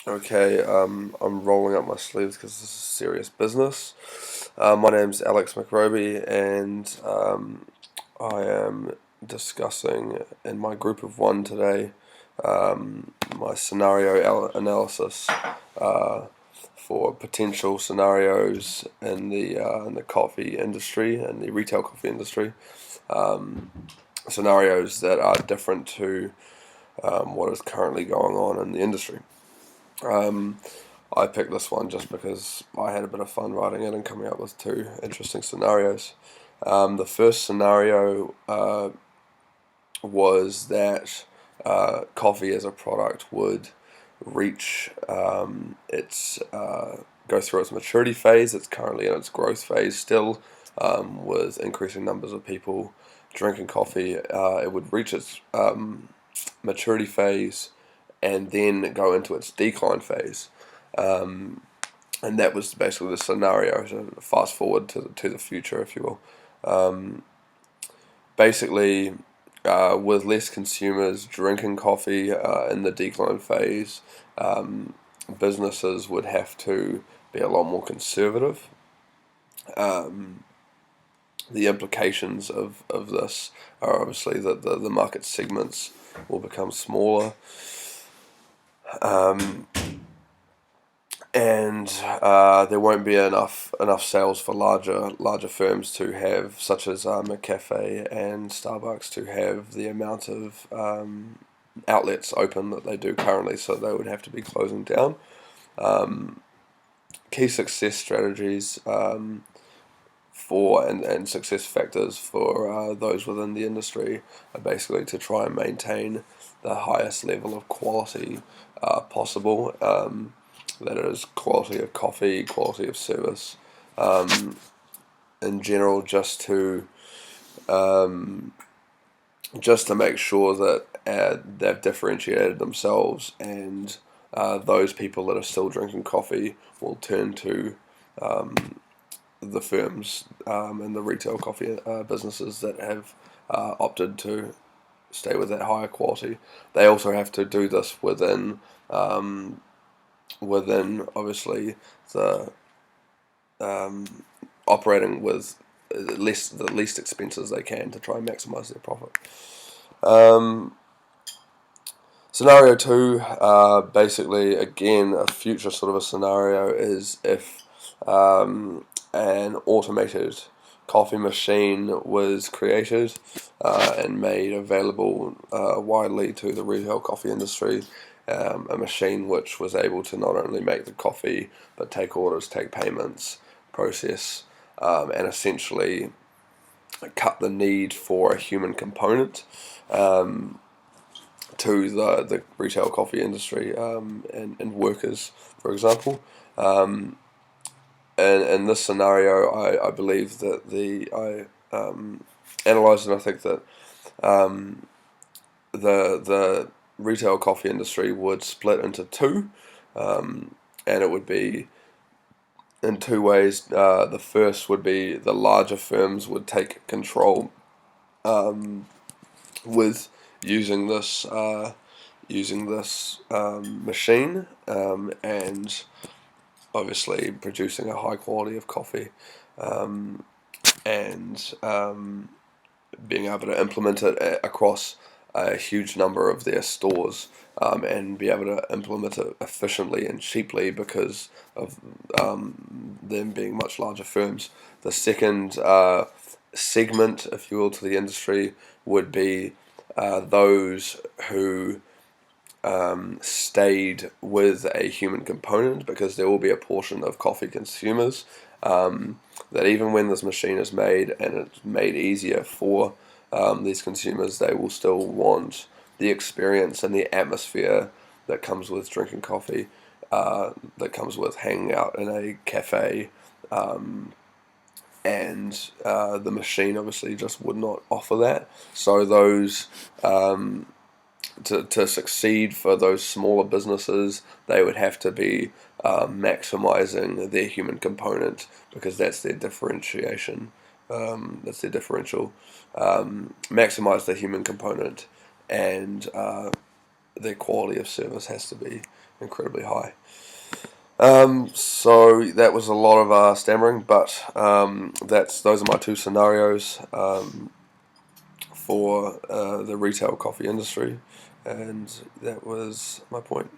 Okay, I'm rolling up my sleeves because this is serious business. My name's Alex McRobie, and I am discussing in my group of one today my scenario analysis for potential scenarios in the coffee industry and the retail coffee industry. Scenarios that are different to what is currently going on in the industry. Um, I picked this one just because I had a bit of fun writing it and coming up with two interesting scenarios. The first scenario was that coffee as a product would reach its go through its maturity phase. It's currently in its growth phase still, with increasing numbers of people drinking coffee. It would reach its maturity phase and then go into its decline phase. Um, and that was basically the scenario. So fast forward to the future, if you will. Basically, with less consumers drinking coffee in the decline phase, um, businesses would have to be a lot more conservative. Um, the implications of this are obviously that the market segments will become smaller. Um, and there won't be enough sales for larger firms to have, such as McCafe and Starbucks, to have the amount of outlets open that they do currently. So they would have to be closing down. Key success strategies for and success factors for those within the industry are basically to try and maintain the highest level of quality possible. That is quality of coffee, quality of service, in general, just to make sure that they've differentiated themselves, and those people that are still drinking coffee will turn to the firms and the retail coffee businesses that have opted to stay with that higher quality. They also have to do this within obviously the operating with the least expenses they can to try and maximize their profit. Um, Scenario two, basically, again, a future sort of a scenario is if an automated coffee machine was created and made available widely to the retail coffee industry. A machine which was able to not only make the coffee but take orders, take payments, process, and essentially cut the need for a human component to the retail coffee industry and workers, for example. And in this scenario, I believe that I analysed, and I think that the retail coffee industry would split into two, and it would be in two ways. The first would be the larger firms would take control with using this machine, and obviously producing a high quality of coffee, and being able to implement it across a huge number of their stores, and be able to implement it efficiently and cheaply because of them being much larger firms. The second segment, if you will, to the industry would be those who stayed with a human component, because there will be a portion of coffee consumers that even when this machine is made and it's made easier for these consumers, they will still want the experience and the atmosphere that comes with drinking coffee, that comes with hanging out in a cafe, and the machine obviously just would not offer that. So those to succeed for those smaller businesses, they would have to be maximizing their human component, because that's their differentiation. That's their differential. Maximize the human component, and their quality of service has to be incredibly high. So that was a lot of stammering, but those are my two scenarios for the retail coffee industry, and that was my point.